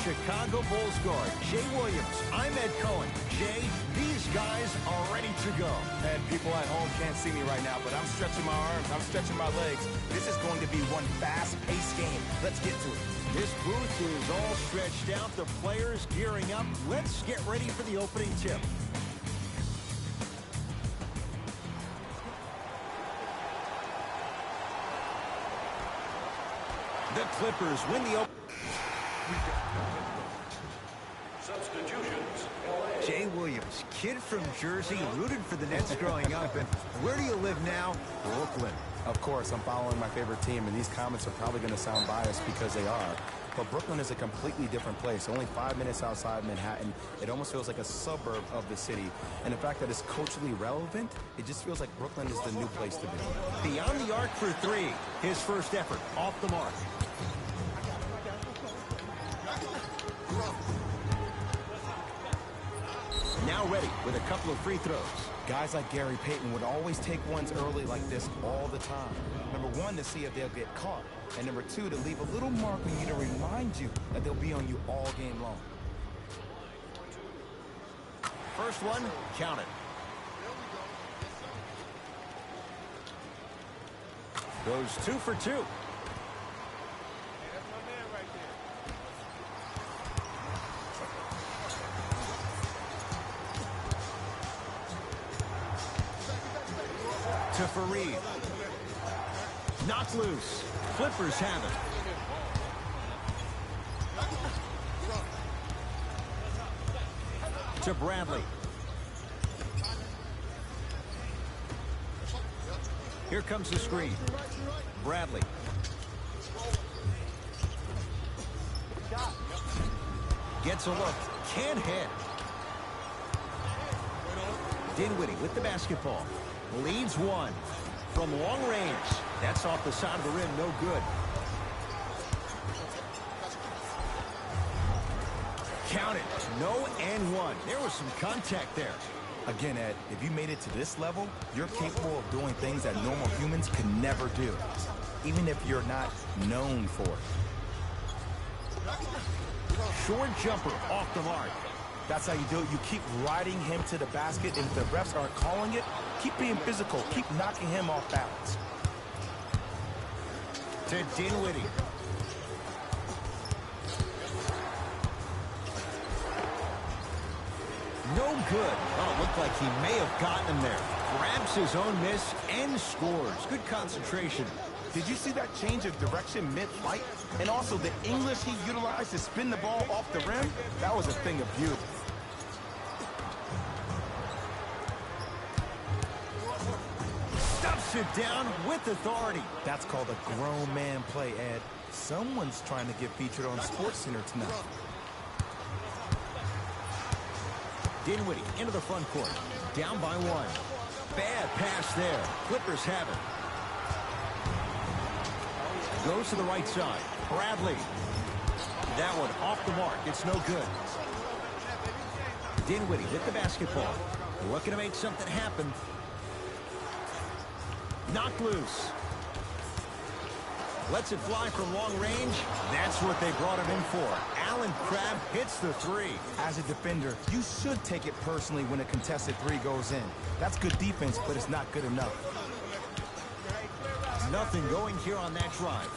Chicago Bulls guard, Jay Williams. I'm Ed Cohen. Jay, these guys are ready to go. And people at home can't see me right now, but I'm stretching my arms, I'm stretching my legs. This is going to be one fast-paced game. Let's get to it. This booth is all stretched out. The players gearing up. Let's get ready for the opening tip. The Clippers win the open. Substitutions. Jay Williams, kid from Jersey, rooted for the Nets growing up. And where do you live now? Brooklyn. Of course, I'm following my favorite team, and these comments are probably going to sound biased because they are. But Brooklyn is a completely different place. Only 5 minutes outside Manhattan. It almost feels like a suburb of the city. And the fact that it's culturally relevant, it just feels like Brooklyn is the new place to be. Beyond the arc for three. His first effort, off the mark. Now ready with a couple of free throws. Guys like Gary Payton would always take ones early like this all the time. Number one, to see if they'll get caught. And number two, to leave a little mark on you to remind you that they'll be on you all game long. First one, count it. Goes 2 for 2. To Fareed. Knocked loose. Clippers have it. To Bradley. Here comes the screen. Bradley. Gets a look. Can't hit. Dinwiddie with the basketball. Leads one. From long range. That's off the side of the rim. No good. Count it. No and one. There was some contact there. Again, Ed, if you made it to this level, you're capable of doing things that normal humans could never do, even if you're not known for it. Short jumper off the mark. That's how you do it. You keep riding him to the basket, and if the refs aren't calling it, keep being physical. Keep knocking him off balance. To Dinwiddie. No good. Oh, it looked like he may have gotten him there. Grabs his own miss and scores. Good concentration. Did you see that change of direction mid-flight? And also the English he utilized to spin the ball off the rim? That was a thing of beauty. Stuffs it down with authority. That's called a grown man play, Ed. Someone's trying to get featured on SportsCenter tonight. Dinwiddie into the front court. Down by one. Bad pass there. Clippers have it. Goes to the right side. Bradley. That one off the mark. It's no good. Dinwiddie with the basketball. Looking to make something happen. Knocked loose. Lets it fly from long range. That's what they brought him in for. Allen Crabbe hits the three. As a defender, you should take it personally when a contested three goes in. That's good defense, but it's not good enough. Nothing going here on that drive.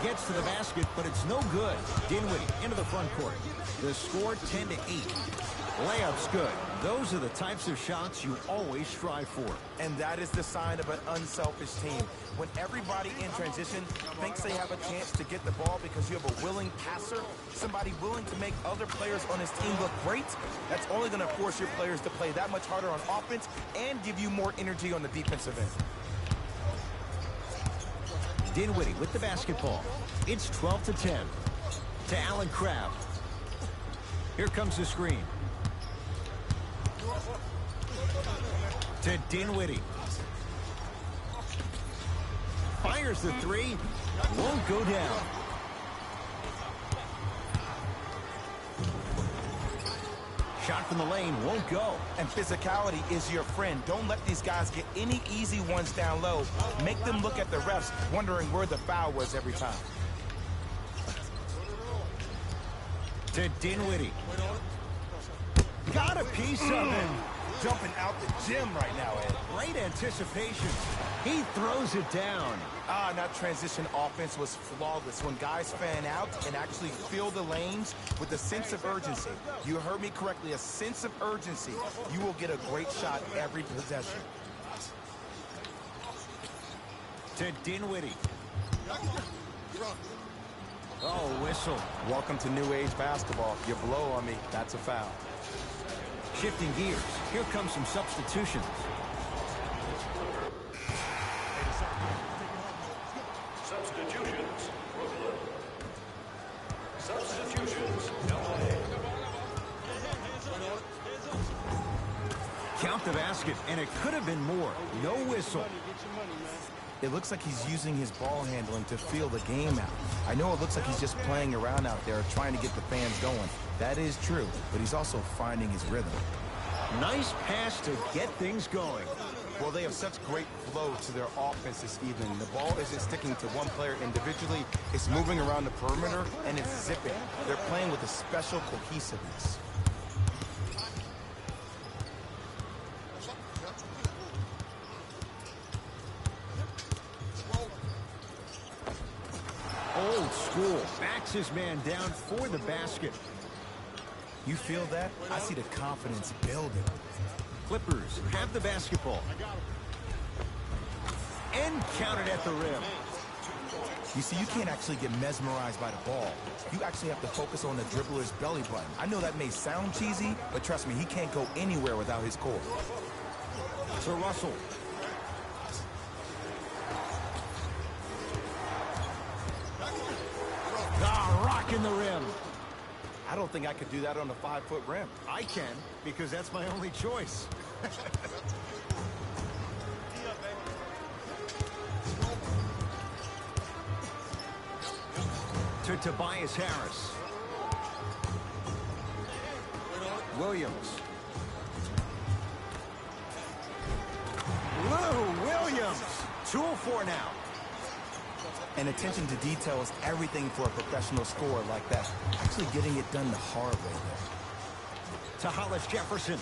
Gets to the basket, but it's no good. Dinwiddie into the front court. The score 10-8. Layup's good. Those are the types of shots you always strive for. And that is the sign of an unselfish team. When everybody in transition thinks they have a chance to get the ball because you have a willing passer, somebody willing to make other players on his team look great, that's only going to force your players to play that much harder on offense and give you more energy on the defensive end. Dinwiddie with the basketball. It's 12-10 to Allen Crabbe. Here comes the screen. To Dinwiddie. Fires the three. Won't go down. Shot from the lane won't go. And physicality is your friend. Don't let these guys get any easy ones down low. Make them look at the refs, wondering where the foul was every time. To Dinwiddie. Got a piece of him. Jumping out the gym right now, Ed. Great anticipation. He throws it down. That transition offense was flawless when guys fan out and actually fill the lanes with a sense of urgency. You heard me correctly, a sense of urgency. You will get a great shot every possession. To Dinwiddie. Oh, whistle. Welcome to new age basketball. You blow on me, that's a foul. Shifting gears. Here come some substitutions. Substitutions, Brooklyn. Substitutions, LA. Count the basket, and it could have been more. No whistle. It looks like he's using his ball handling to feel the game out. I know it looks like he's just playing around out there trying to get the fans going. That is true, but he's also finding his rhythm. Nice pass to get things going. Well, they have such great flow to their offense this evening. The ball isn't sticking to one player individually. It's moving around the perimeter, and it's zipping. They're playing with a special cohesiveness. Old school. Backs his man down for the basket. You feel that? I see the confidence building. Clippers have the basketball. And counted at the rim. You see, you can't actually get mesmerized by the ball. You actually have to focus on the dribbler's belly button. I know that may sound cheesy, but trust me, he can't go anywhere without his core. To Russell. Rocking the rim. I don't think I could do that on a 5-foot rim. I can, because that's my only choice. To Tobias Harris. Williams. Lou Williams. 2-4 now. And attention to detail is everything for a professional scorer like that. Actually getting it done the hard way there. To Hollis Jefferson.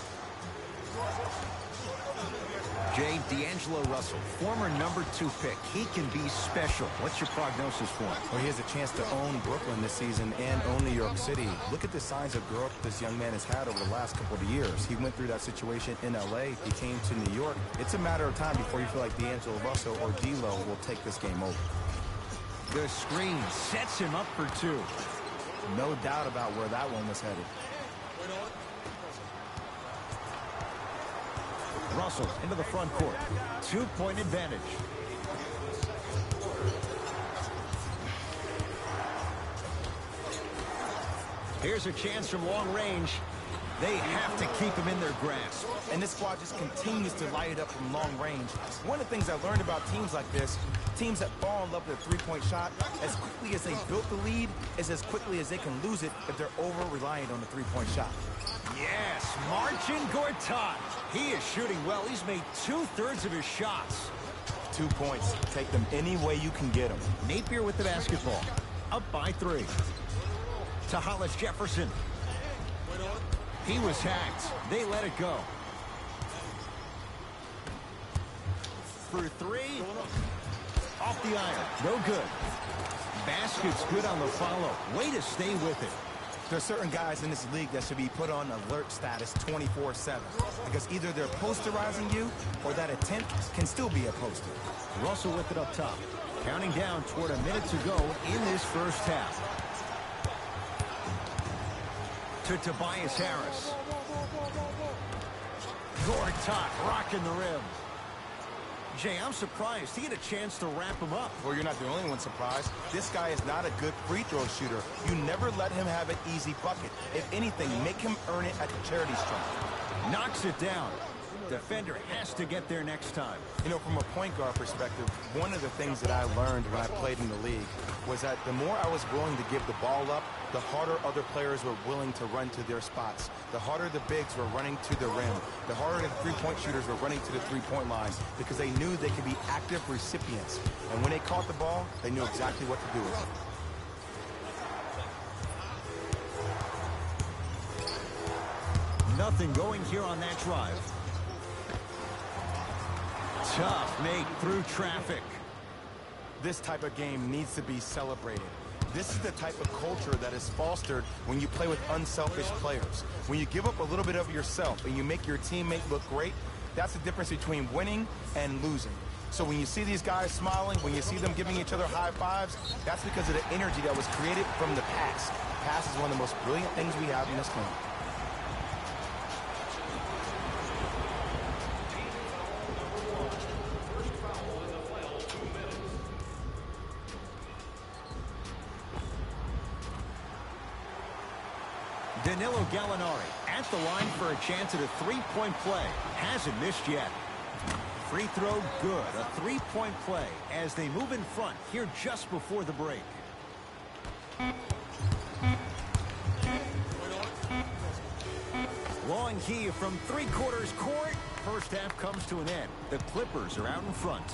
D'Angelo Russell, former #2 pick. He can be special. What's your prognosis for him? Well, he has a chance to own Brooklyn this season and own New York City. Look at the signs of growth this young man has had over the last couple of years. He went through that situation in LA. He came to New York. It's a matter of time before you feel like D'Angelo Russell or D'Lo will take this game over. The screen sets him up for 2. No doubt about where that one was headed. Russell into the front court. 2-point advantage. Here's a chance from long range. They have to keep him in their grasp. And this squad just continues to light it up from long range. One of the things I learned about teams like this, teams that fall in love with a three-point shot, as quickly as they built the lead, is as quickly as they can lose it if they're over-reliant on the three-point shot. Yes, Marcin Gortat. He is shooting well. He's made 2/3 of his shots. 2 points. Take them any way you can get them. Napier with the basketball. Up by 3. To Hollis Jefferson. He was hacked. They let it go. For 3. Off the iron. No good. Basket's good on the follow. Way to stay with it. There are certain guys in this league that should be put on alert status 24/7 because either they're posterizing you or that attempt can still be a poster. Russell with it up top. Counting down toward a minute to go in this first half. To Tobias Harris. Gortat rocking the rim. Jay, I'm surprised he had a chance to wrap him up. Well, you're not the only one surprised. This guy is not a good free throw shooter. You never let him have an easy bucket. If anything, make him earn it at the charity stripe. Knocks it down. Defender has to get there next time. You know, from a point guard perspective, one of the things that I learned when I played in the league was that the more I was willing to give the ball up, the harder other players were willing to run to their spots. The harder the bigs were running to the rim. The harder the three-point shooters were running to the three-point line because they knew they could be active recipients. And when they caught the ball, they knew exactly what to do with it. Nothing going here on that drive. Tough make through traffic. This type of game needs to be celebrated. This is the type of culture that is fostered when you play with unselfish players. When you give up a little bit of yourself and you make your teammate look great, that's the difference between winning and losing. So when you see these guys smiling, when you see them giving each other high fives, that's because of the energy that was created from the pass. Pass is one of the most brilliant things we have in this game. Danilo Gallinari at the line for a chance at a three-point play. Hasn't missed yet. Free throw good. A three-point play as they move in front here just before the break. Long key from three-quarters court. First half comes to an end. The Clippers are out in front.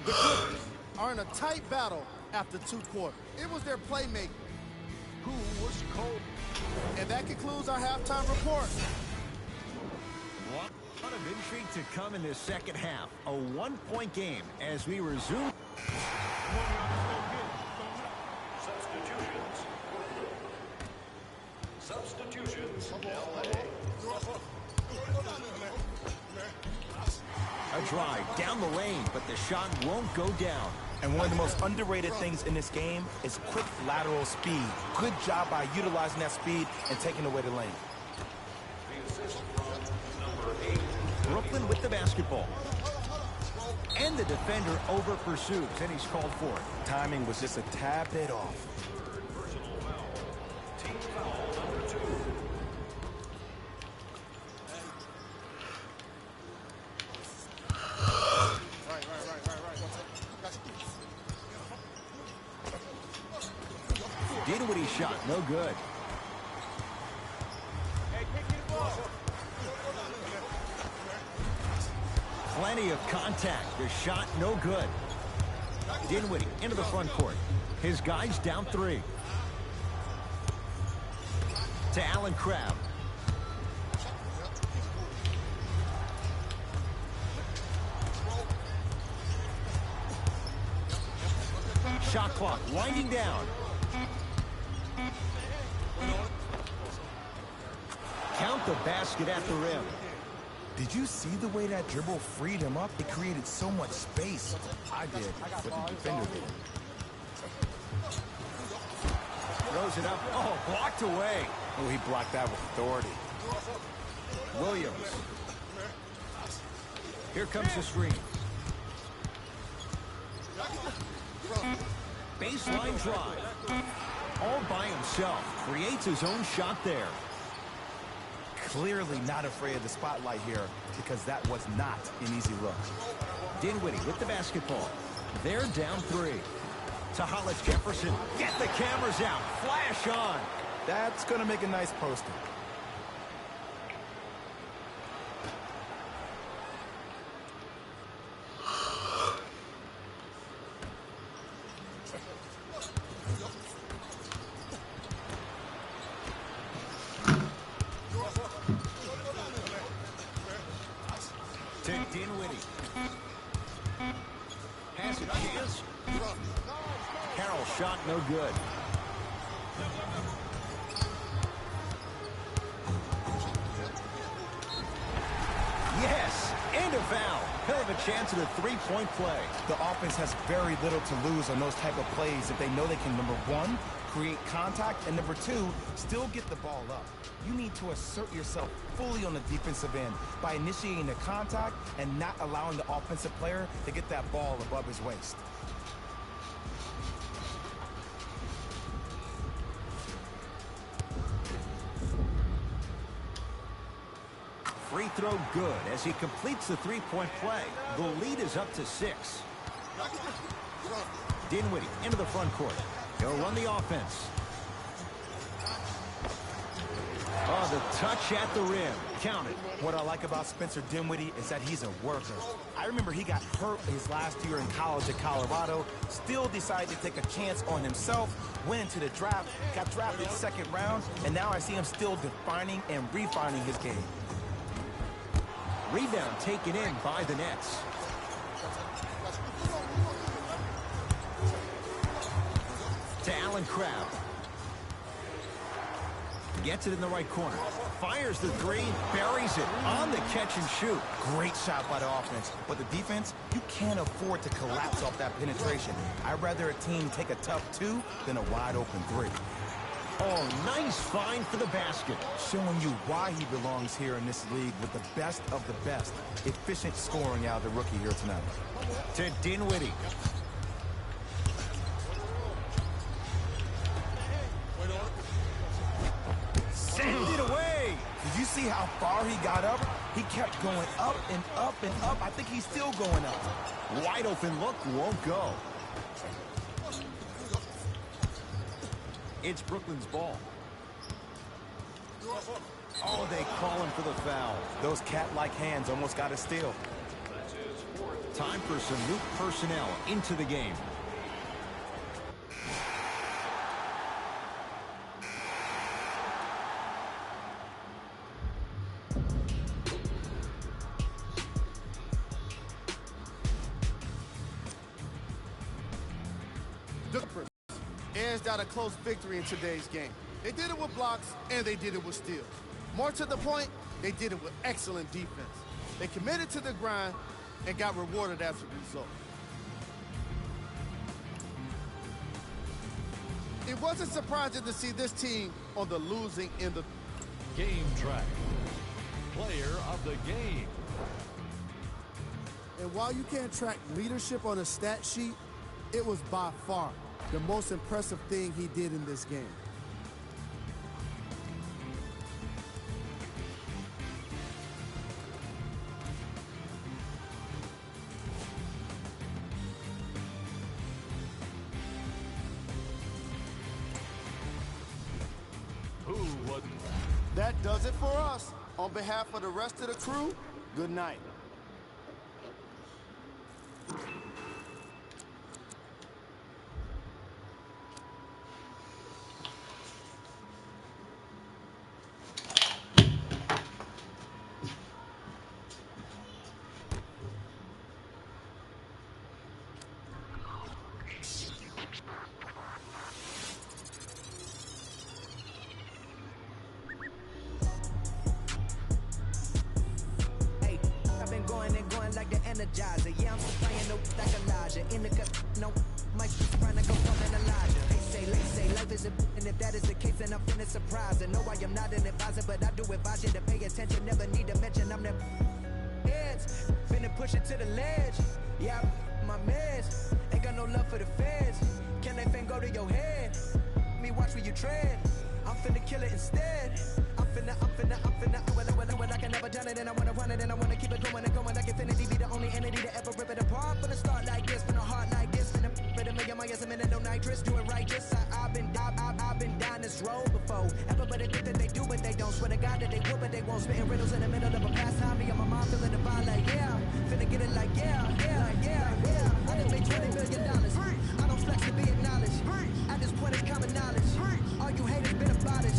The Clippers are in a tight battle after 2 quarters. It was their playmaking who was cold. And that concludes our halftime report. A lot of intrigue to come in this second half. A one-point game as we resume. Substitutions. LA. A drive down the lane, but the shot won't go down. And one of the most underrated things in this game is quick lateral speed. Good job by utilizing that speed and taking away the lane. The assist from number 8. Brooklyn with the basketball. And the defender over pursues, and he's called for it. Timing was just a tad bit off. Third personal foul. Team foul number 2. Dinwiddie shot, no good. Plenty of contact. The shot, no good. Dinwiddie into the front court. His guys down 3. To Allen Crabbe. Shot clock winding down. Count the basket at the rim. Did you see the way that dribble freed him up? It created so much space. I did, but the defender did. Throws it up. Oh, blocked away. Oh, he blocked that with authority. Williams. Here comes the screen. Baseline drive. All by himself. Creates his own shot there. Clearly not afraid of the spotlight here because that was not an easy look. Dinwiddie with the basketball. They're down 3. To Hollis Jefferson. Get the cameras out. Flash on. That's going to make a nice poster. To Dinwiddie. Has a chance. Carroll shot no good. Yes, and a foul. He'll have a chance at a three-point play. The offense has very little to lose on those type of plays if they know they can, number 1, create contact, and number 2, still get the ball up. You need to assert yourself fully on the defensive end by initiating the contact and not allowing the offensive player to get that ball above his waist. Free throw good as he completes the three-point play. The lead is up to 6. Dinwiddie into the front court. He'll run the offense. Oh, the touch at the rim. Count it. What I like about Spencer Dinwiddie is that he's a worker. I remember he got hurt his last year in college at Colorado, still decided to take a chance on himself, went into the draft, got drafted second round, and now I see him still defining and refining his game. Rebound taken in by the Nets. To Allen Crabbe. Gets it in the right corner. Fires the three, buries it on the catch and shoot. Great shot by the offense, but the defense, you can't afford to collapse off that penetration. I'd rather a team take a tough 2 than a wide open 3. Oh, nice find for the basket. Showing you why he belongs here in this league with the best of the best. Efficient scoring out of the rookie here tonight. To Dinwiddie. Send it away. Did you see how far he got up? He kept going up and up and up. I think he's still going up. Wide open look, won't go. It's Brooklyn's ball. Oh, they call him for the foul. Those cat-like hands almost got a steal. Time for some new personnel into the game. Edged out a close victory in today's game. They did it with blocks, and they did it with steals. More to the point, they did it with excellent defense. They committed to the grind and got rewarded as a result. It wasn't surprising to see this team on the losing end of Game track. Player of the game. And while you can't track leadership on a stat sheet, it was by far the most impressive thing he did in this game. Who wouldn't? That does it for us. On behalf of the rest of the crew, good night. Yeah, I'm supplying no like Elijah. In the cut, no, my streets trying to go from an Elijah. They say life is a and if that is the case, then I'm finna surprise. And no, I am not an advisor, but I do advise you to pay attention. Never need to mention I'm the heads. Finna push it to the ledge. Yeah, my meds. Ain't got no love for the feds. Can that thing go to your head? Me watch where you tread. I'm finna kill it instead. I'm finna well, I can never done it, and I wanna run it, and I wanna keep it going and going like infinity. Be the only entity to ever rip it apart. From the start like this, from the heart like this, from the million miles a minute, no nitrous, do it righteous. I've been down this road before. Everybody think that they do, but they don't. Swear to God that they will, but they won't. Spitting riddles in the middle of a pastime. Me and my mom feeling the vibe like yeah, finna get it like yeah. I just made $20 million. I don't flex to be acknowledged. At this point, it's common knowledge. All you haters been about it.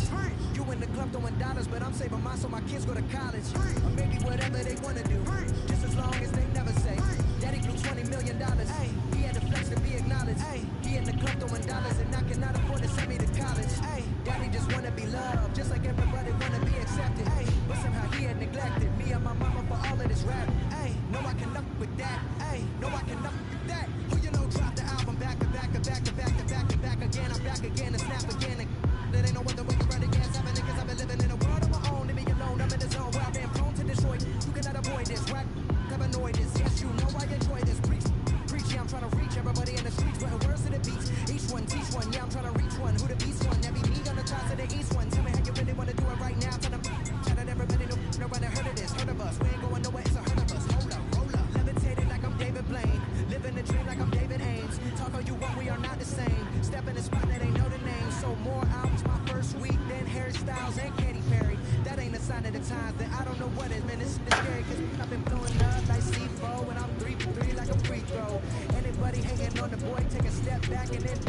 You in the club throwing dollars, but I'm saving mine so my kids go to college. Or maybe whatever they wanna do, just as long as they never say, Daddy blew $20 million. Ay, he had the flex to be acknowledged. Ay, he in the club throwing dollars, and I cannot afford to send me to college. Ay, Daddy just wanna be loved, just like everybody wanna be accepted. Ay, but somehow he had neglected me and my mama for all of this rap. Ay, no, I can up with that. Ay, no, I can up with that. Who you know dropped the album back to back to back to back to back to back again. I'm back again and snap again. There ain't no other way to run against happening, cause I've been living in a world of my own. Leave me alone, I'm in the zone where I've been prone to destroy. You cannot avoid this, whack, paranoid this. Yes, you know I enjoy this. Preach, yeah, I'm trying to reach everybody in the streets, putting words to the beats. Each one, teach one, yeah, I'm trying to reach one. Who the beast one? That be me gonna try to the east one. Tell me how you really wanna do it right now. Tell them, shout out everybody, nobody heard of this. Heard of we are not the same. Step in the spot that they know the name. So more albums my first week than hairstyles and Katy Perry. That ain't a sign of the times. That I don't know what it meant. It's scary because I've been blowing up like C4 and I'm 3 for 3 like a free throw. Anybody hating on the boy, take a step back and then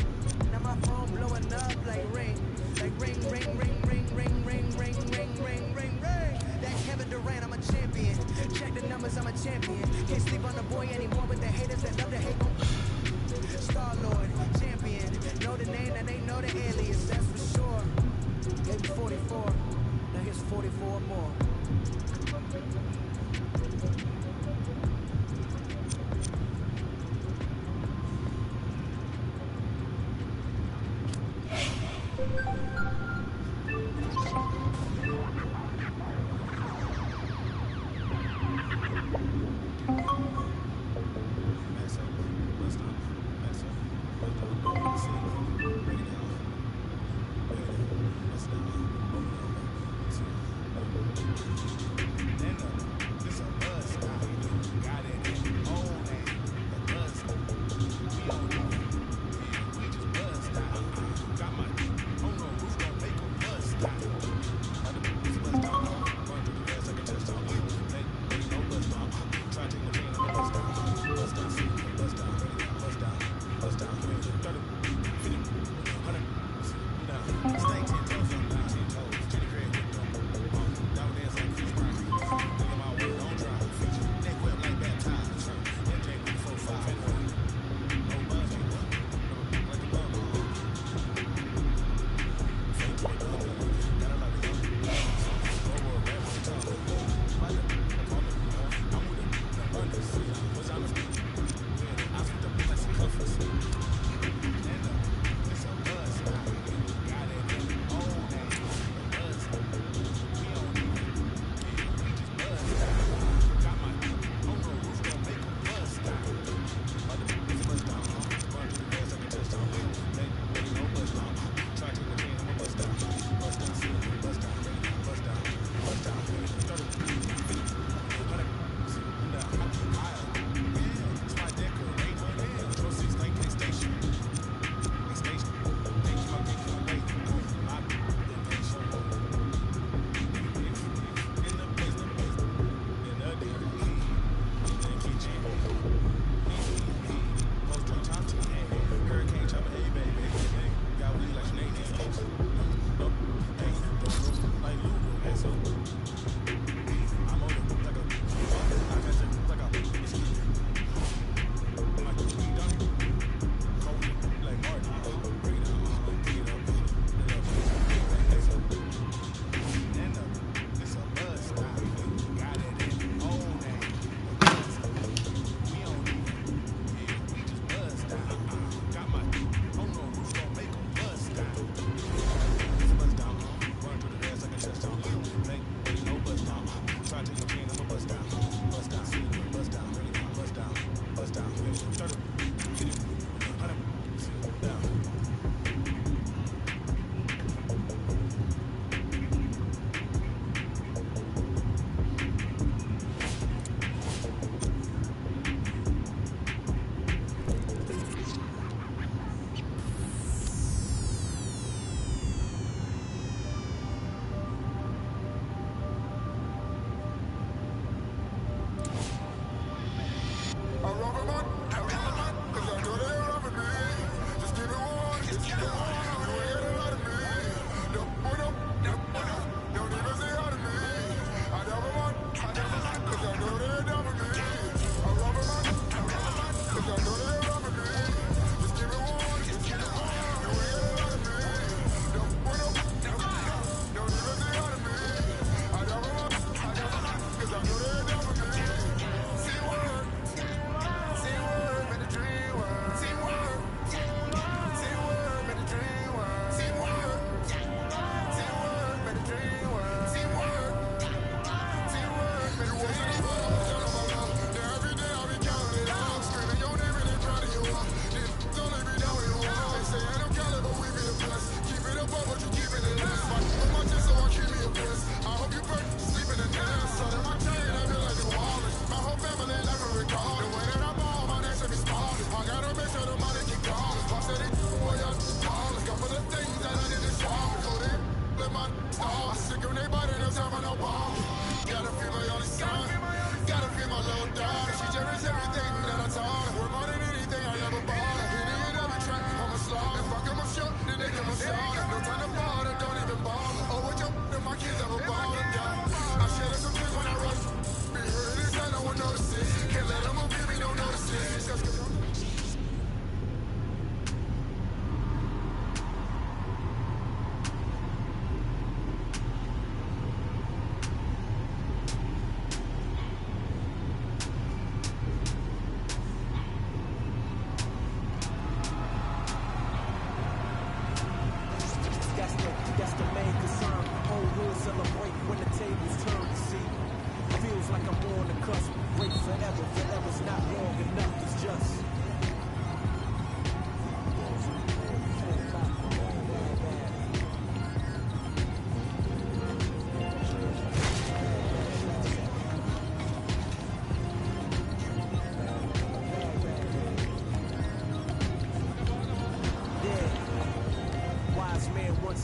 now my phone blowing up like ring, ring, ring, ring, ring, ring, ring, ring, ring, ring, ring. That Kevin Durant, I'm a champion. Check the numbers, I'm a champion. Can't sleep on the boy anymore with the haters that love to hate on. Star-Lord, champion. Know the name and they know the alias, that's for sure. Gave me 44, now here's 44 more.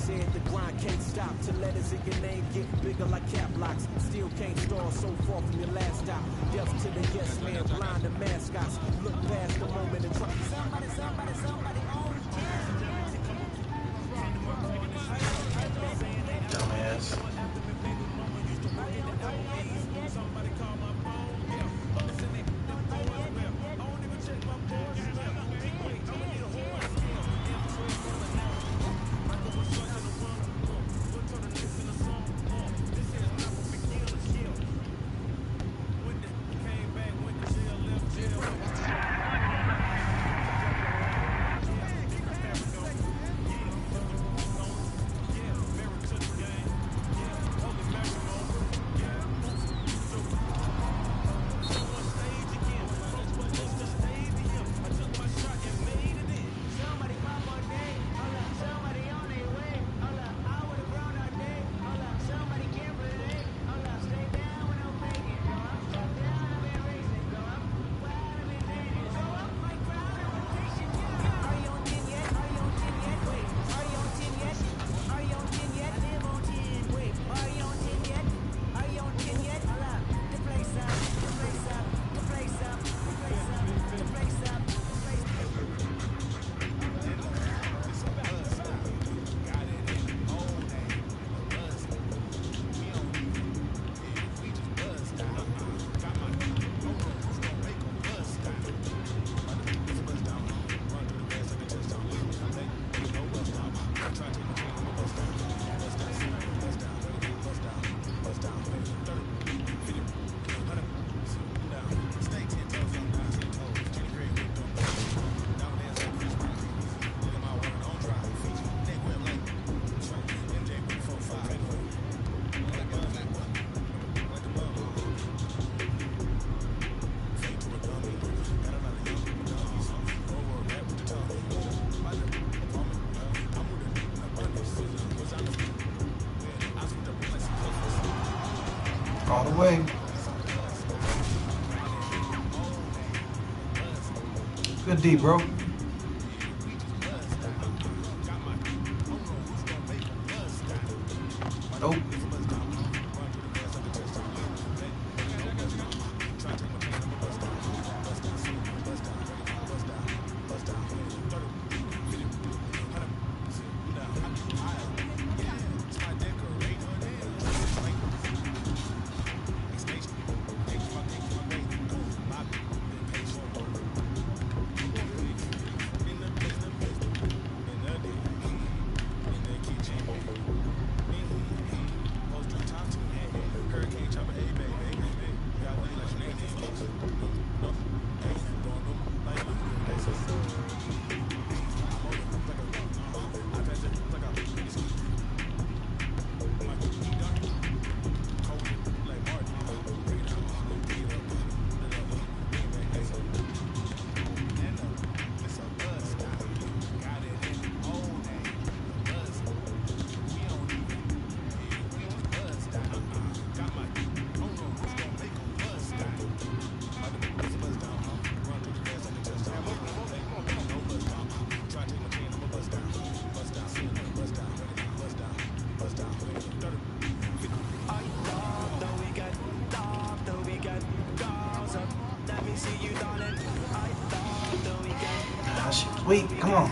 said the grind can't stop till letters in your name get bigger like cap locks. Still can't stall so far from your last stop. Deaf to the yes man, blind to mascots. Look past the moment and try. Somebody on Dumbass. All the way. Good D, bro. Nope. Ah, shit, wait, come on.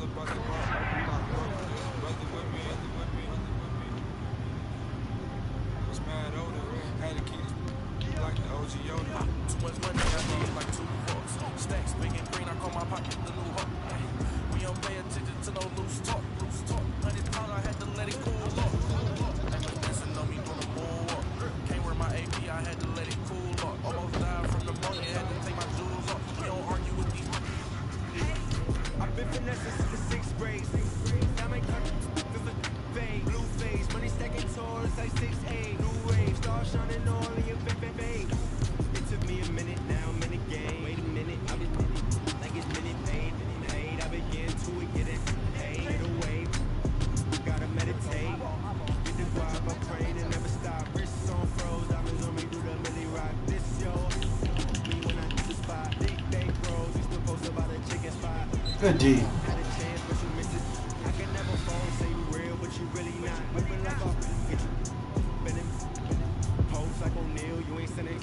Too much money, I need like 2 forks. Stacks, big and green, I call my pocket the new hawk. We don't pay attention to no loose talk. 100 pound, I had to let it cool off. Listen on me on the boardwalk. Can't wear my AP, I had to let it cool off. Almost died from pneumonia, had to take my jewels off. We don't argue with these. I've been finessing since the 6th grade. Now my cut is a fade. Blue face, money stacking tall, it's like 6'8". New wave, star shining all in your fade. It took me a minute, now I'm in the game. Wait a minute, I've been like it's minute paid. I begin to it, get it paid. Get away, gotta meditate. Get the vibe, I pray to never stop. Wrists on froze, diamonds on me, do the milli rock. This yo, me when I hit the spot. They grows, used to post about a chicken spot. Good D. Had a chance, but you missed it. I can never fall, say you real, but you really not. Moving like a get you bending. Post like O'Neal, you ain't sending.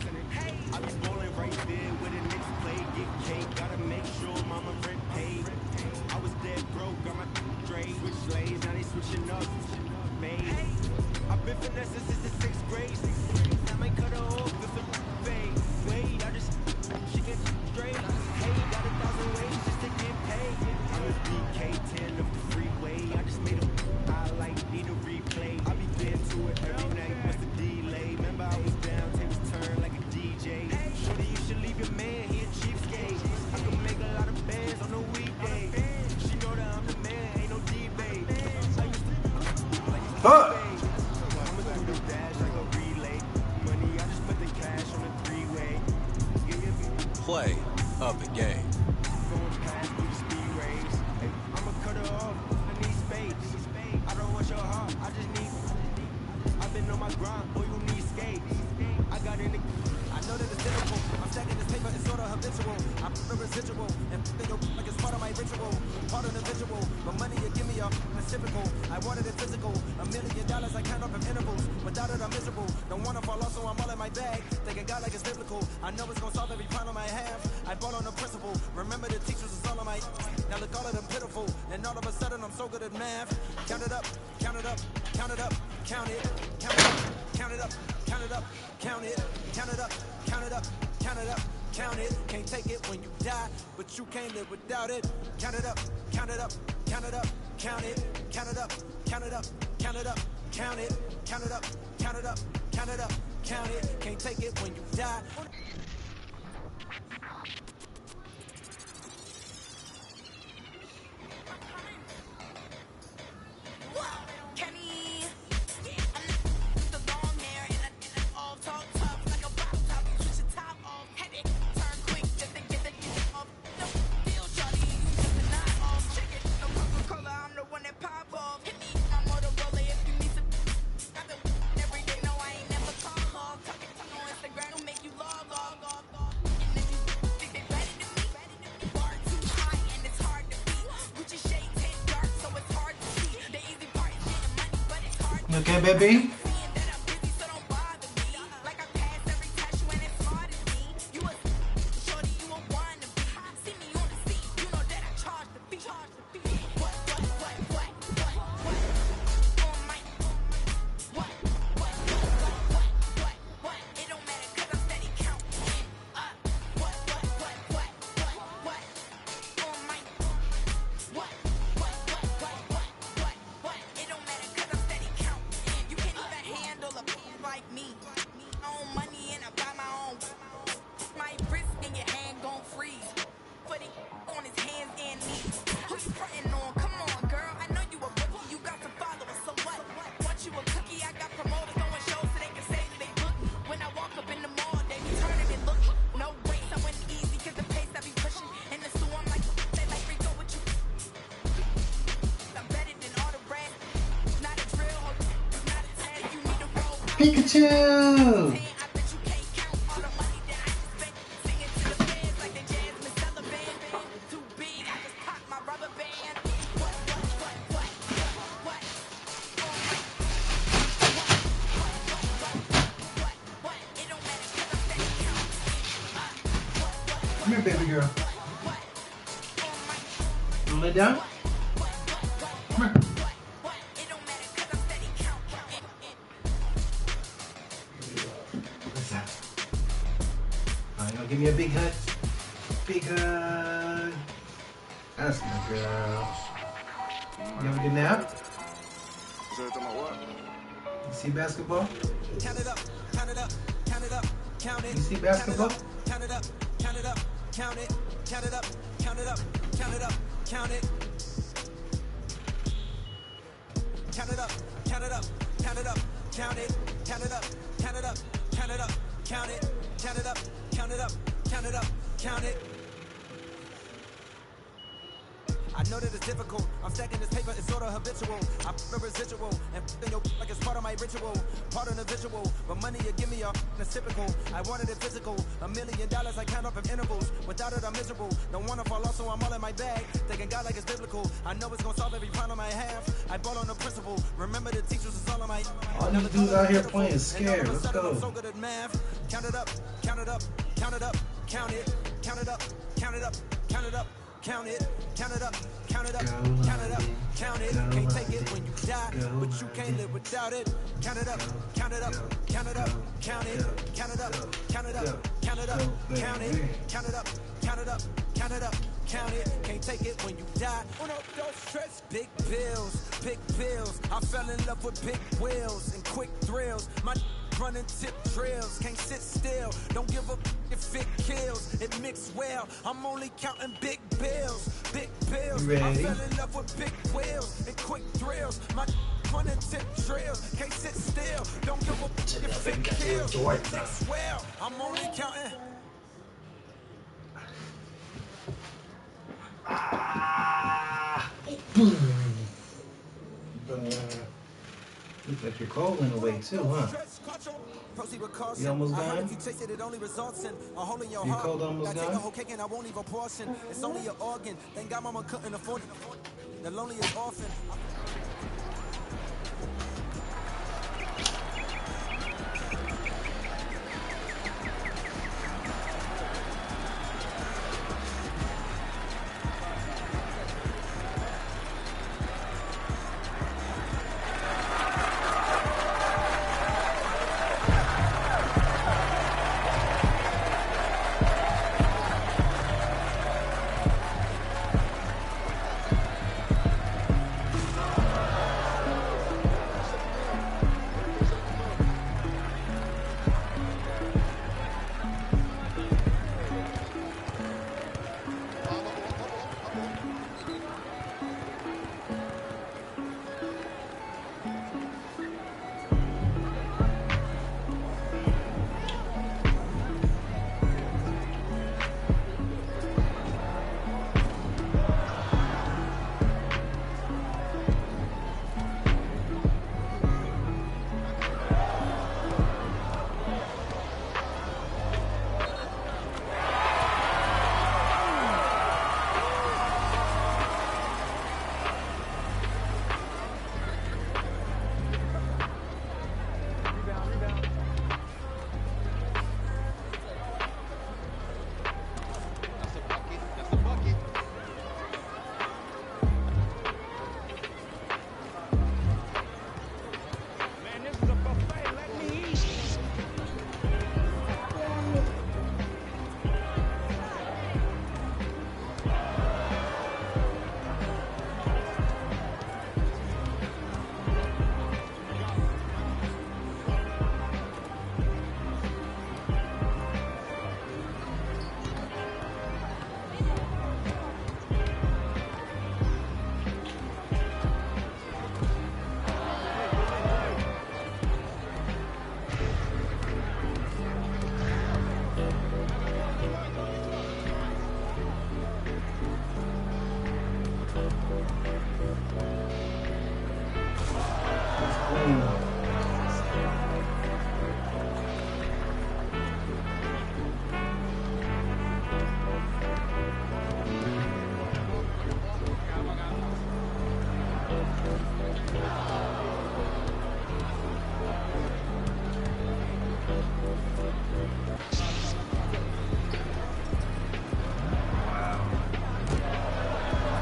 I be bowling right there with a Knicks play, get cake. Gotta make sure mama rent paid. I was dead broke, got my straight. Switch lanes, now they switching up. Made. I've been finessing since the 6th grade. I might cut her off with some fade. Wait, I just she get straight. Hey, got 1,000 ways just to get paid. I'm a BK10 of the freeway. I just made a highlight, need a replay. I be there to it every night. What's the delay? Remember I was down, tables turn like a DJ. Shorty, you should leave your man, he a cheapskate. I can make a lot of bands on a weekday. She know that I'm the man, ain't no debate. I used to I'ma do the dash like a relay. Money, I just put the cash on the 3-way. Play of the game. Going past through the speed race. Hey, I'ma cut her off, I need space. I don't want your heart, I just need. I've been on my grind, boy, you need skates. I got in the. I know that it's difficult. I'm stacking this paper, it's sort of habitual. I put the residual and they go like it's part of my ritual, part of the visual. But money you give me up, it's typical. I wanted it physical. $1 million, I count up in intervals. Without it, I'm miserable. Don't wanna fall off, so I'm all in my bag. Thinking God like it's biblical. I know it's gonna solve every problem I have. I bought on the principle. Remember the teachers is all of my. Now look, all of them pitiful. And all of a sudden, I'm so good at math. Count it up, count it up, count it up, count it, count it up, count it up, count it up, count it, count it up, count it up, count it up, count it. Can't take it when you die, but you can't live without it. Count it up, count it up, count it up, count it, count it up, count it up, count it up, count it, count it up, count it up, count it up, count it. Can't take it when you die. You okay, baby? Pikachu! Come here, baby girl. You lay down? What's that? Oh, you gonna give me a big hug? Big hug. That's my girl. You have a good nap? You see basketball? Count it up, count it up, count it up, count it. You see basketball? Count it up, count it up, count it, count it up, count it up, count it up, count it. Count it up, count it up, count it up, count it, count it up, count it up, count it up, count it, count it up, count it up, count it up, count it. I know that it's difficult. I'm stacking this paper, it's sort of habitual. I put a residual and in your like it's part of my ritual, part of the visual. But money you give me it's typical. I wanted it physical. $1 million I count up in intervals. Without it I'm miserable. Don't wanna fall off, so I'm all in my bag. Thinking God like it's biblical. I know it's gonna solve every problem I have. I bought on the principle. Remember the teachers is all of my. All these dudes out here playing scared. Let's go. I'm so good at math. Count it up, count it up, count it up, count it, count it up, count it up, count it up. Count it, count it up, count it up, count it up, count it. Can't take it when you die, but you can't live without it. Count it up, count it up, count it up, count it, count it up, count it up, count it up, count it, count it up, count it up, count it up, count it. Can't take it when you die. Uno, dos, tres. Big bills, big bills. I fell in love with big wheels and quick thrills. My running tip drills, can't sit still. Don't give a if it kills. It mix well. I'm only counting big bills, big bills. I fell in love with big wheels and quick thrills. My running tip drills, can't sit still. Don't give a if it kills. It mix well. I'm only counting. Looks like your cold went away too, huh? You almost done? Your cold almost done? I won't even portion. It's only an organ. Thank God mama couldn't afford it. The loneliest orphan.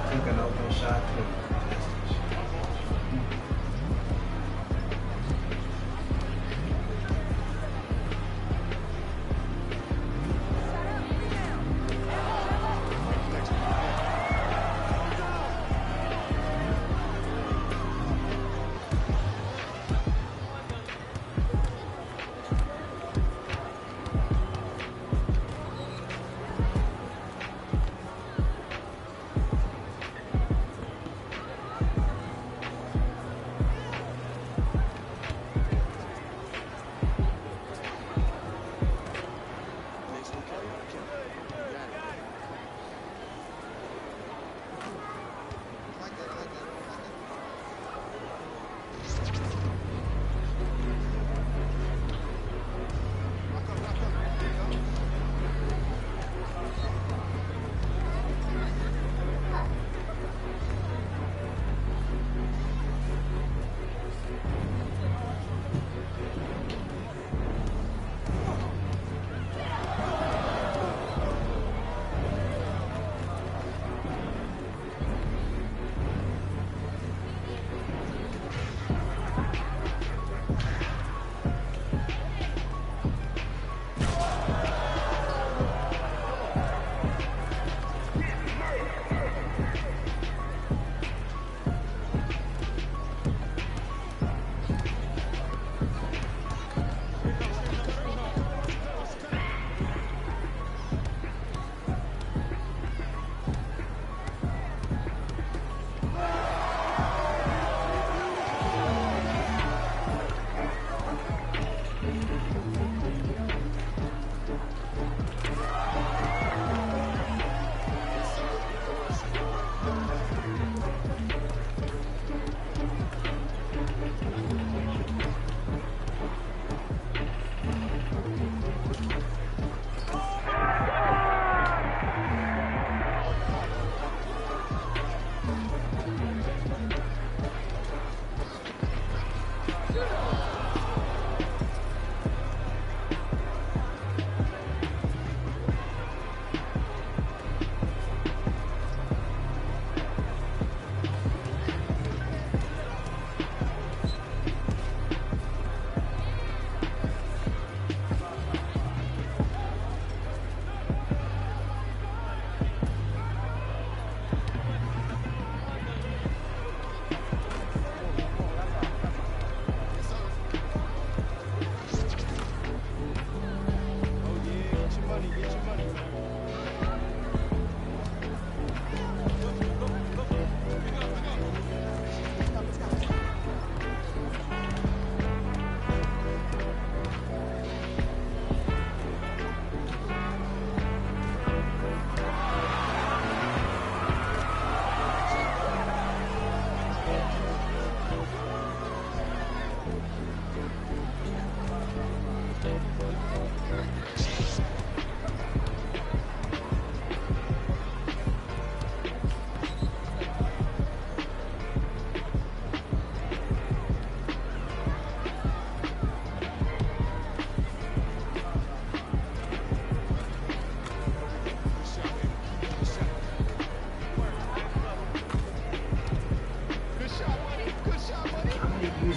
Take an open shot.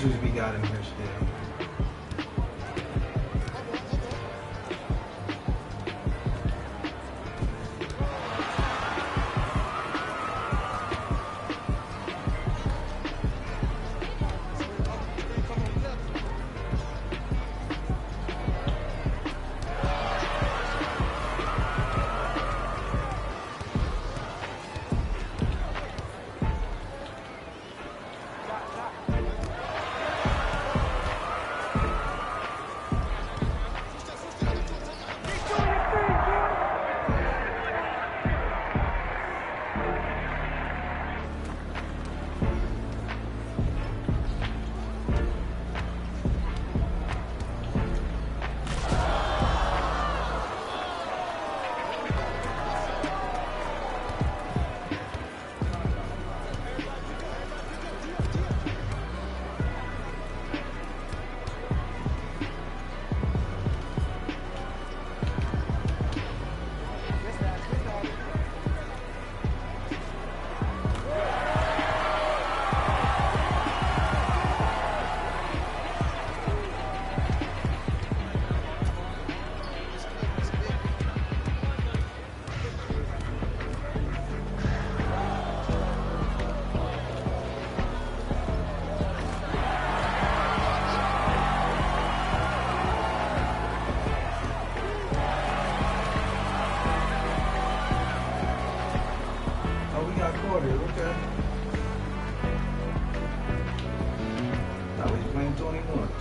features we got in here still. Okay. Now he's playing 21.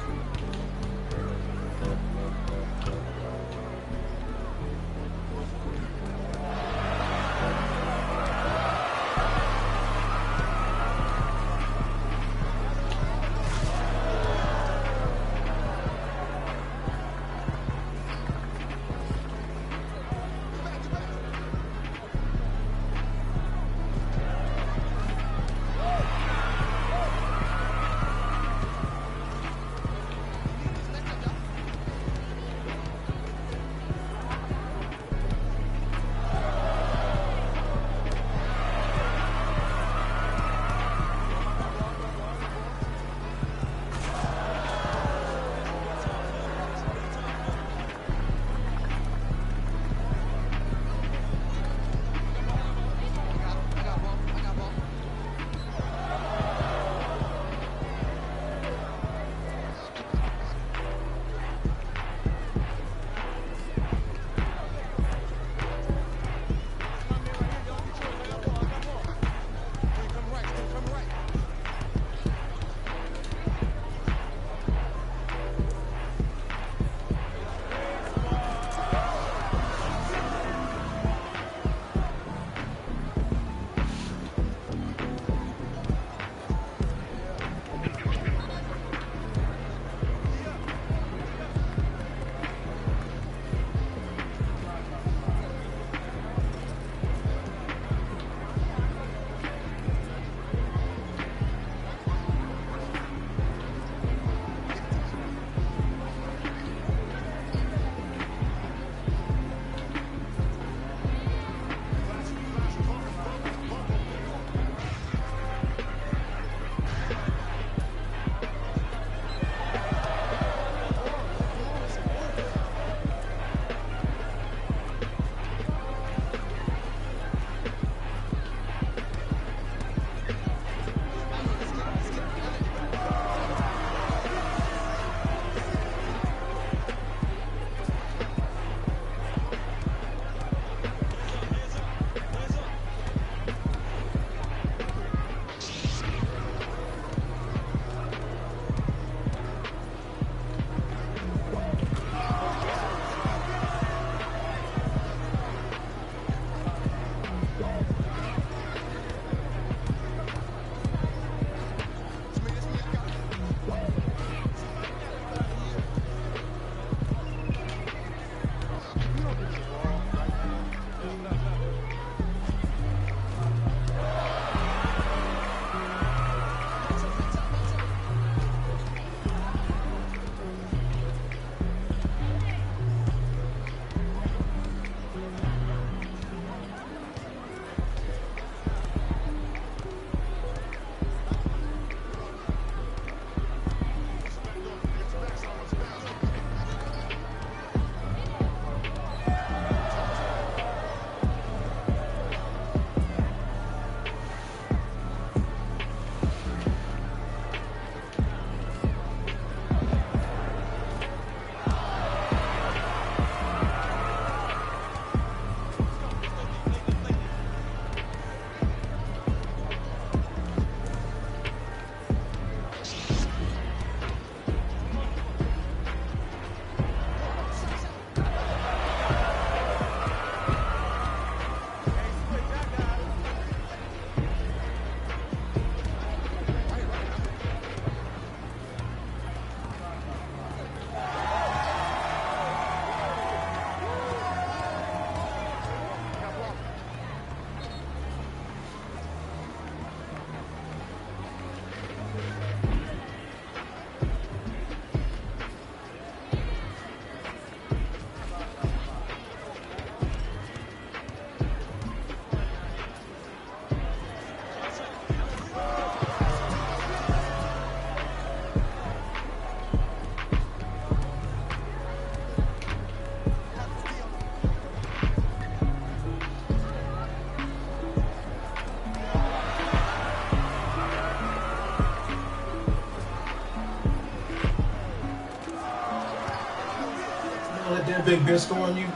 Hey, big bitch, score on you.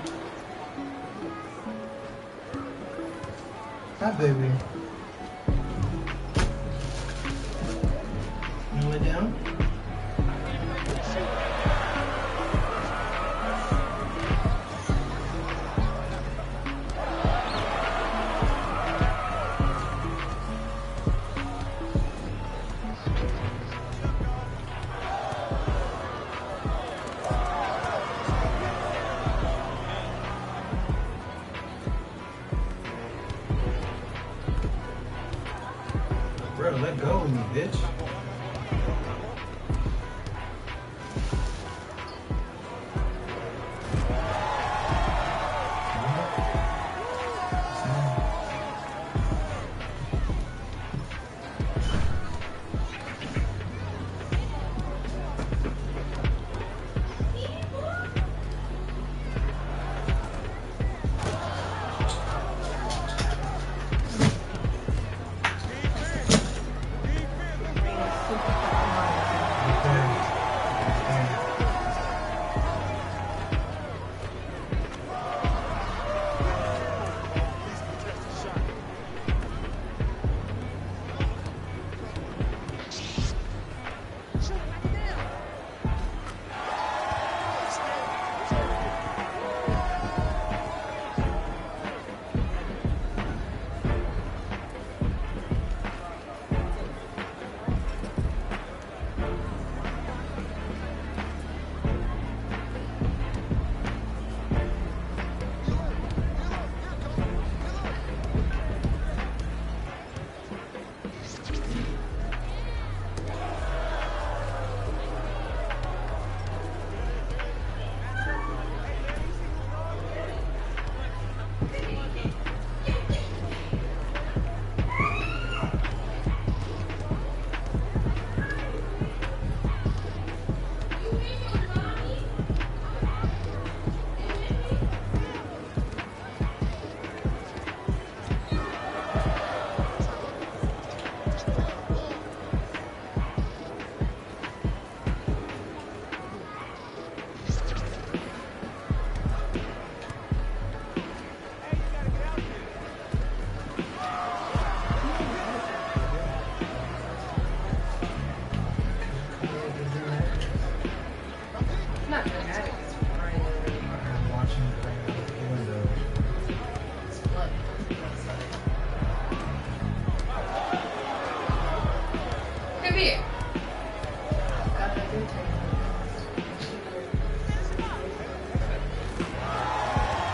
Hi, baby. You lay down? Bro, let go of me, bitch.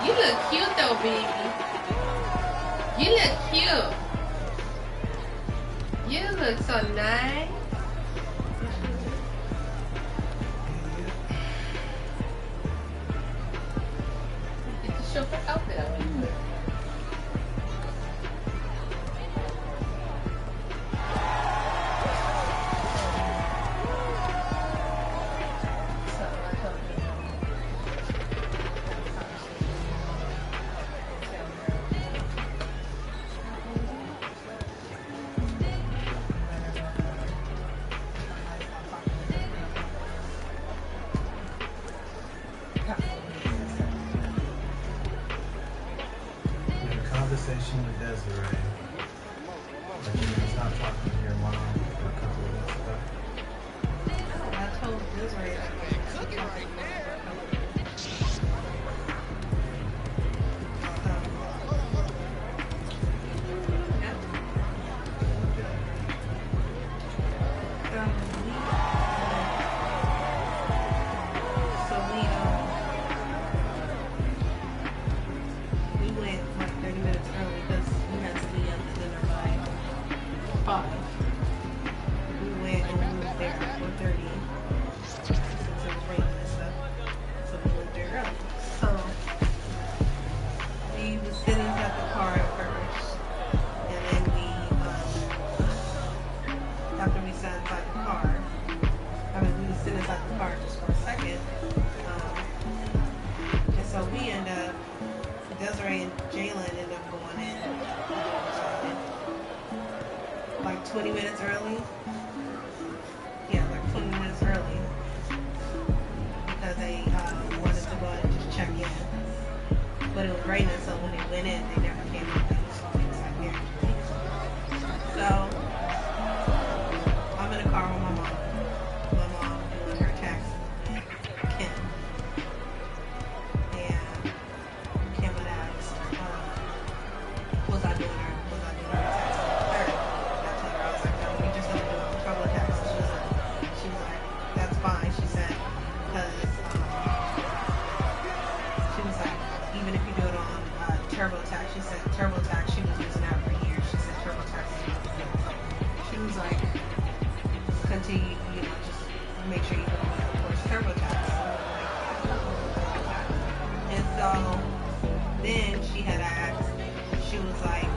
You look cute though, baby. You look cute. You look so nice. Get to show her outfit out. Conversation with Desiree. But you didn't stop talking to your mom for a couple of weeks ago. I told Desiree Desiree and Jalen ended up going in like 20 minutes early. Yeah, like 20 minutes early because they wanted to go and just check but it was raining, so when they went in, they never came out. They was like there. So I'm in the car with my mom. My mom doing her taxes, Kim, and Kim and asked, was I doing her taxes? Her. I told her, I was like, no, we just gonna do it on trouble taxes. She was like, that's fine. She said, because she was like, even if you do it on TurboTax, she said TurboTax, she was using that for years. She said TurboTax is what to do. She was like, continue, just make sure you go with, of course, TurboTax. And so then she had asked, she was like,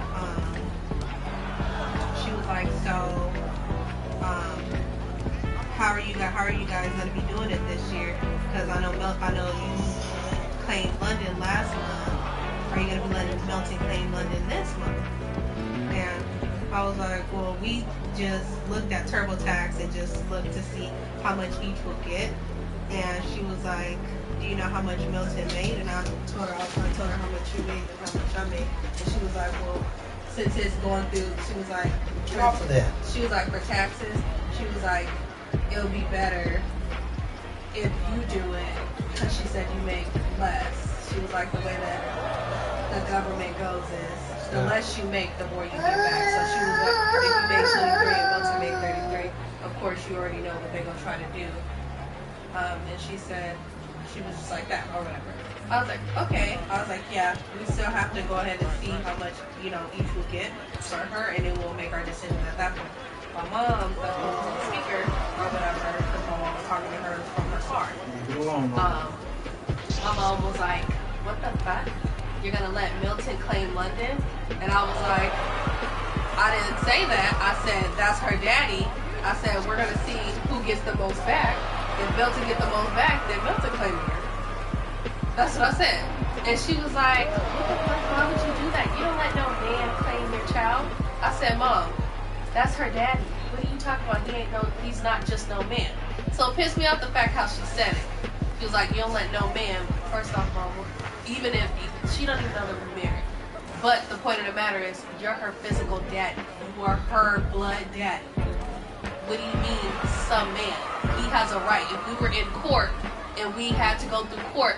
so, how are you guys gonna be doing it this year? Because I know you claimed London last month. Are you gonna be letting Melton claim London this month? And I was like, well, we just looked at TurboTax and just looked to see how much each will get. And she was like, do you know how much Milton made? And I told her how much you made and how much I made. And she was like, well, since it's going through, she was like, Get off of that. She was like, for taxes, she was like, it'll be better if you do it, because she said you make less. She was like, the way that the government goes is, the less you make, the more you get back. So she was like, if you make 23 and Milton make 33, of course you already know what they're going to try to do. And she said, she was just like that, or whatever. I was like, okay. I was like, yeah, we still have to go ahead and see how much, each will get for her, and then we'll make our decision at that point. My mom, the phone was on the speaker, or whatever, because my mom was talking to her from her car. My mom was like, what the fuck? You're going to let Milton claim London? And I was like, I didn't say that. I said, that's her daddy. I said, we're going to see who gets the most back. If Milton gets the most back, then Milton claim her. That's what I said. And she was like, what the fuck? Why would you do that? You don't let no man claim your child. I said, Mom, that's her daddy. What are you talking about? He's not just no man. So it pissed me off the fact how she said it. She was like, you don't let no man. First off, Mom, even if she don't even know that we're married. But the point of the matter is, you're her physical daddy. You are her blood daddy. What do you mean, some man? He has a right. If we were in court and we had to go through court,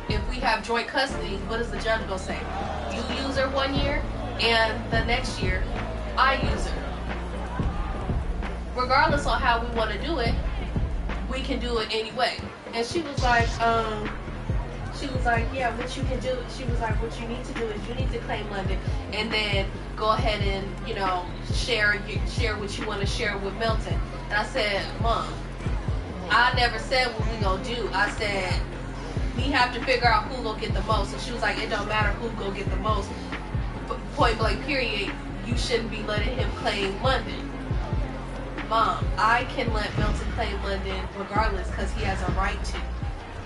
if we have joint custody, what does the judge go say? You use her 1 year, and the next year, I use her. Regardless on how we want to do it, we can do it anyway. And she was like, yeah, what you can do, she was like, what you need to do is you need to claim London, and then go ahead and, share what you want to share with Milton. And I said, Mom, I never said what we gonna do. I said, we have to figure out who gonna get the most. And she was like, it don't matter who gonna get the most. Point blank period, you shouldn't be letting him claim London. Mom, I can let Milton claim London regardless because he has a right to.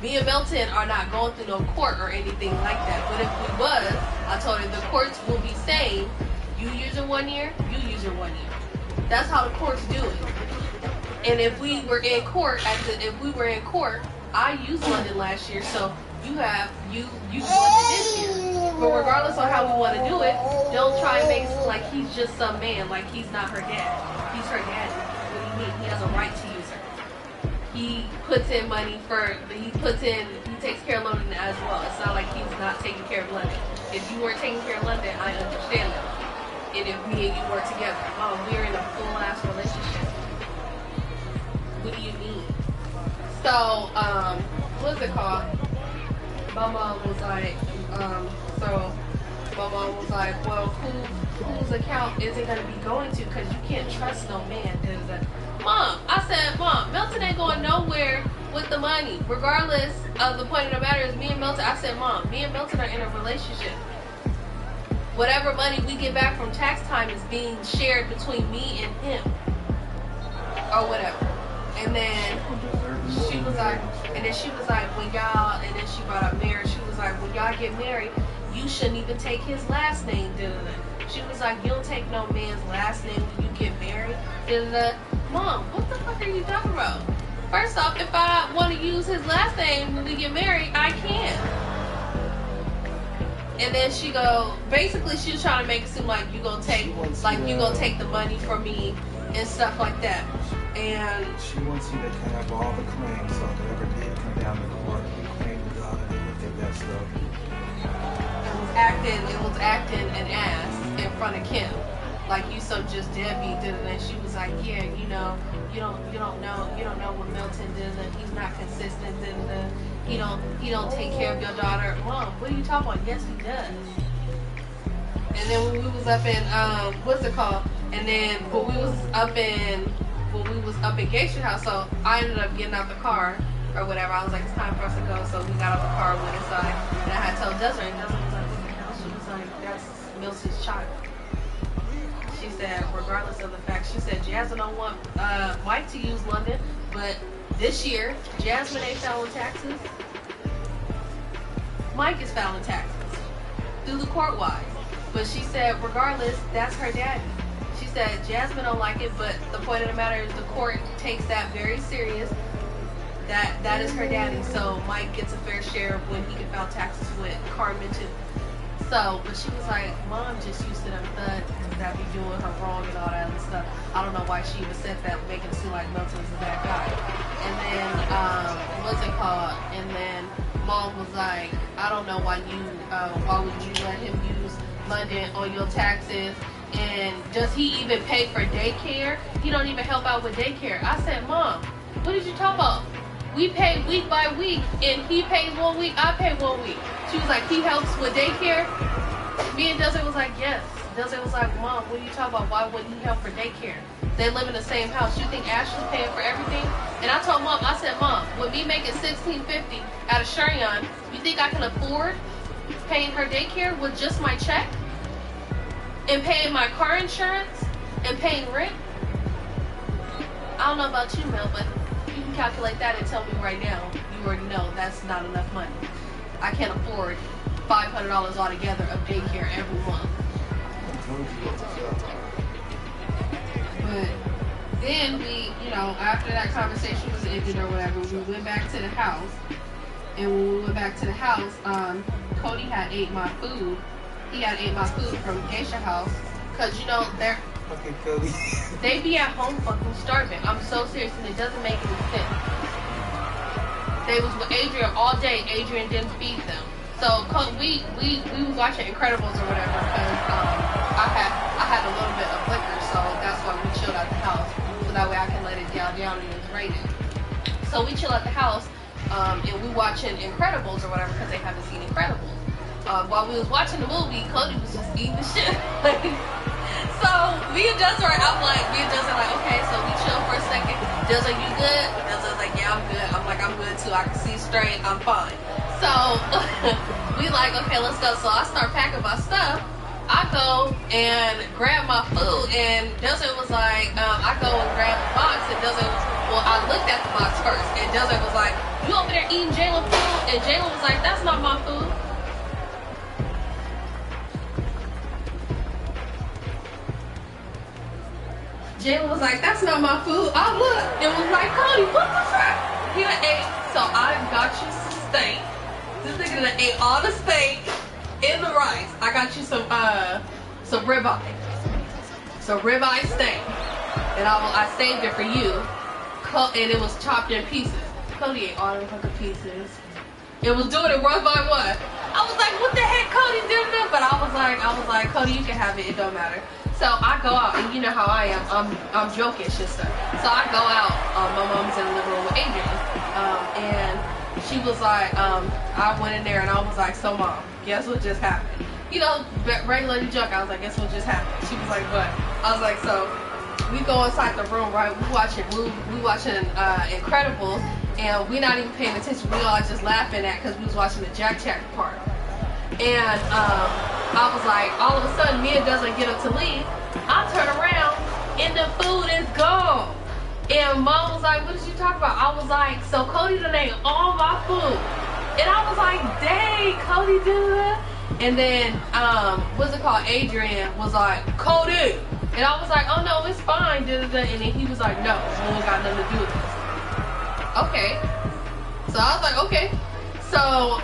Me and Milton are not going through no court or anything like that. But if we was, I told her the courts will be saying, you use her 1 year, you use her 1 year. That's how the courts do it. And if we were in court, I used London last year, so you used London this year. But regardless of how we want to do it, don't try and make it seem like he's just some man, like he's not her dad. He's her daddy. What do you mean? He has a right to use her. He puts in money he takes care of London as well. It's not like he's not taking care of London. If you weren't taking care of London, I understand that. And if me and you were together, we're in a full-ass relationship. What do you mean? So, what's it called? My mom was like, well, whose account is it going to be going to? Because you can't trust no man. Mom, I said, Mom, Milton ain't going nowhere with the money. Regardless of the point of the matter is me and Milton, I said, Mom, me and Milton are in a relationship. Whatever money we get back from tax time is being shared between me and him. Or whatever. And then she was like, when y'all, and then she brought up marriage. She was like, when y'all get married, you shouldn't even take his last name. She was like, you don't take no man's last name when you get married. Mom, what the fuck are you talking about? First off, if I want to use his last name when we get married, I can. And then she basically she was trying to make it seem like you gonna take the money from me and stuff like that. And she wants you to have all the claims, so if ever did come down to court, you claim the God and look at that stuff. It was acting an ass in front of Kim. Like, you so just deadbeat, did it, and she was like, yeah, you know, you don't know what Milton did, and he's not consistent, and he don't take care of your daughter. Mom, what are you talking about? Yes, he does. And then when we was up in what's it called? And then when we was up in Geisha House, so I ended up getting out the car or whatever. I was like, it's time for us to go, so we got out the car, went inside, and I had told Desiree, and Desiree was like, what the hell? She was like, that's Milton's child. She said, regardless of the fact, she said Jasmine don't want Mike to use London, but this year, Jasmine ain't filing taxes. Mike is filing taxes through the court-wise. But she said, regardless, that's her daddy. She said Jasmine don't like it, but the point of the matter is the court takes that very serious. That is her daddy, so Mike gets a fair share of when he can file taxes with Carmen too. So, but she was like, Mom just used to them thugs that be doing her wrong and all that other stuff. I don't know why she even said that, making it seem like Milton was a bad guy. And then, what's it called? And then Mom was like, I don't know why would you let him use London on your taxes? And does he even pay for daycare? He don't even help out with daycare. I said, Mom, what did you talk about? We pay week by week, and he pays 1 week, I pay 1 week. She was like, he helps with daycare? Me and Desiree was like, yes. Desiree was like, Mom, what are you talking about? Why wouldn't he help for daycare? They live in the same house. You think Ashley's paying for everything? And I told Mom, I said, Mom, with me making $16.50 out of Cherion, you think I can afford paying her daycare with just my check? And paying my car insurance? And paying rent? I don't know about you, Mel, but you can calculate that and tell me right now. You already know that's not enough money. I can't afford $500 altogether of daycare every month. But then we, after that conversation was ended or whatever, we went back to the house. And when we went back to the house, Cody had ate my food. He had ate my food from Geisha House. Cause they're Okay, Cody. they be at home fucking starving. I'm so serious, and it doesn't make any sense. They was with Adrian all day. Adrian didn't feed them. So we was watching Incredibles or whatever because I had a little bit of liquor, so that's why we chilled at the house. So that way I can let it down and it was rated. So we chill at the house, and we watching Incredibles or whatever because they haven't seen Incredibles. While we was watching the movie, Cody was just eating the shit. So me and Desiree, okay, so we chill for a second. Desiree, you good? Desiree's like, yeah, I'm good. I'm like, I'm good too. I can see straight. I'm fine. So we like, okay, let's go. So I start packing my stuff. I go and grab my food, and Desiree was like, I go and grab the box, and I looked at the box first, and Desiree was like, you over there eating Jalen food? And Jalen was like, that's not my food. Jalen was like, that's not my food. I looked and was like, Cody, what the fuck? He done ate. So I got you some steak. This nigga done ate all the steak and the rice. I got you some ribeye. So ribeye steak. And I saved it for you. And it was chopped in pieces. Cody ate all them fucking pieces. It was doing it one by one. I was like, what the heck, Cody did this? But I was like, Cody, you can have it. It don't matter. So I go out, and you know how I am. I'm joking, sister. So I go out. My mom's in the living room with Adrian, and she was like, I went in there and I was like, so Mom, guess what just happened? Regularly joke. I was like, guess what just happened? She was like, what? I was like, so we go inside the room, right? We watching Incredibles, and we not even paying attention. We all just laughing at because we was watching the Jack part. And I was like, all of a sudden, me and Desiree get up to leave. I turn around, and the food is gone. And Mom was like, what did you talk about? I was like, so Cody done ate all my food. And I was like, dang, Cody did that? And then, what's it called? Adrian was like, Cody. And I was like, oh no, it's fine. And then he was like, no, we ain't got nothing to do with this. Okay. So I was like, okay. So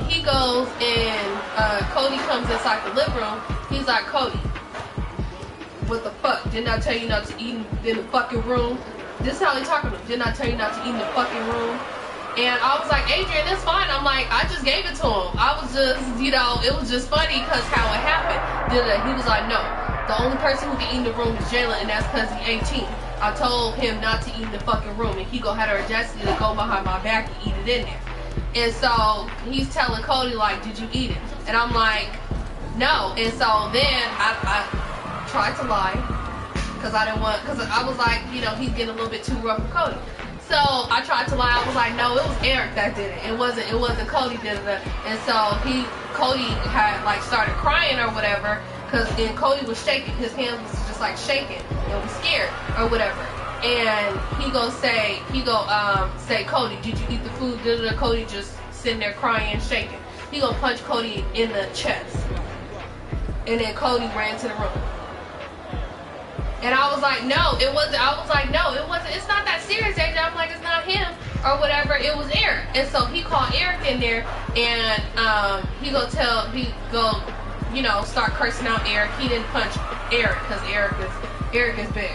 he goes and Cody comes inside the living room. He's like, Cody, what the fuck? Didn't I tell you not to eat in the fucking room? This is how he talking to him. Didn't I tell you not to eat in the fucking room? And I was like, Adrian, it's fine. I'm like, I just gave it to him. I was just, you know, it was just funny because how it happened. He was like, no, the only person who can eat in the room is Jalen, and that's because he's 18. I told him not to eat in the fucking room, and he gonna have the audacity to go behind my back and eat it in there. And so he's telling Cody, like, did you eat it? And I'm like, no. And so then I tried to lie because I didn't want, because I was like, you know, he's getting a little bit too rough with Cody. So I tried to lie. I was like, no, it was Eric that did it. It wasn't Cody did it. And so Cody had like started crying or whatever, and Cody was shaking. His hands was just like shaking and was scared or whatever. And he go say, Cody, did you eat the food? Cody just sitting there crying, shaking. He go punch Cody in the chest. And then Cody ran to the room. And I was like, no, it wasn't. I was like, no, it wasn't. It's not that serious, AJ. I'm like, it's not him or whatever. It was Eric. And so he called Eric in there, and he go, you know, start cursing out Eric. He didn't punch Eric because Eric is big,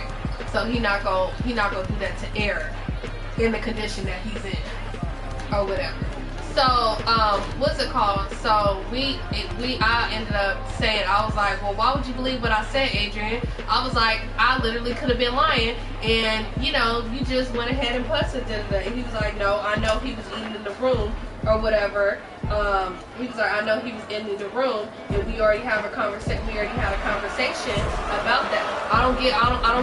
so he not gonna do that to Eric in the condition that he's in or whatever. So what's it called? So I ended up saying, I was like, well, why would you believe what I said, Adrian? I was like, I literally could have been lying, and you know, you just went ahead and punched it. And he was like, no, I know he was eating in the room or whatever. He was like, I know he was in the room, and we already had a conversation about that. I don't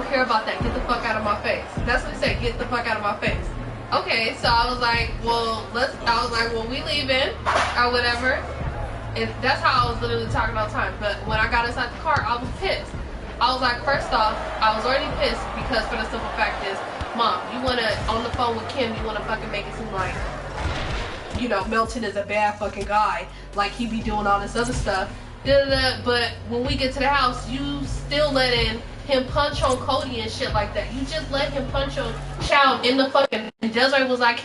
care about that. Get the fuck out of my face. That's what he said. Get the fuck out of my face. Okay, so I was like, well, we leaving or whatever. And that's how I was literally talking all the time. But when I got inside the car, I was pissed. I was like, first off, I was already pissed because for the simple fact is, Mom, you wanna, on the phone with Kim, you wanna fucking make it seem like, you know, Melton is a bad fucking guy. Like he be doing all this other stuff. But when we get to the house, you still letting him punch on Cody and shit like that. You just let him punch on Child in the fucking. And Desiree was like, his